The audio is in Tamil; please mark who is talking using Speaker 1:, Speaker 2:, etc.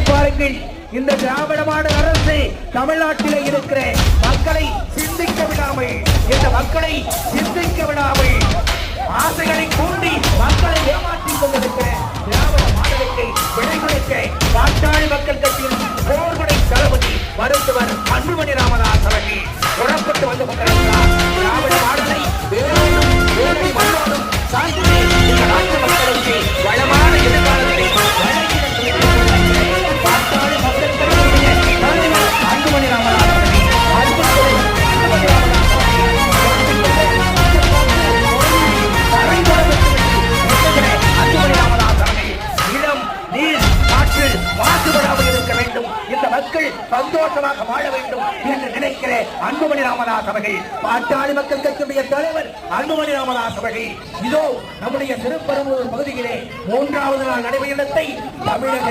Speaker 1: பாருங்கள், இந்த திராவிட மாடல் அரசு தமிழ்நாட்டிலே இருக்கிற மக்களை சிந்திக்க விடாமல், இந்த மக்களை சிந்திக்க விடாமல் ஆசைகளை கூண்டி மக்களை ஏமாற்றிக் கொண்டிருக்கிற திராவிட மாடலுக்கு விடை கொடுக்க பாட்டாளி மக்கள் கட்சியின் போர்படை தளபதி மருத்துவர் அன்புமணி ராமதாஸ் அவர்கள் புறப்பட்டு வந்து கொண்டிருக்கிறார். திராவிட மாடலை வேரோடும் வேரை மண்ணோடும் சார்ந்து இந்த நாட்டு மக்களுக்கு வளமான எதிர்காலத்தை பாட்டாளி மக்கள் கட்சியுடைய தலைவர் அன்புமணி ராமதாஸ் சந்தோஷமாக வாழ வேண்டும் என்று நினைக்கிற அன்புமணி ராமதாஸ் அவர்கள், பாட்டாளி மக்கள் கட்சியுடைய தலைவர் அன்புமணி ராமதாஸ் அவர்கள் இதோ நம்முடைய திருப்பரம்பூர் பகுதியிலே 3வது நாள் நடைபெறத்தை தமிழக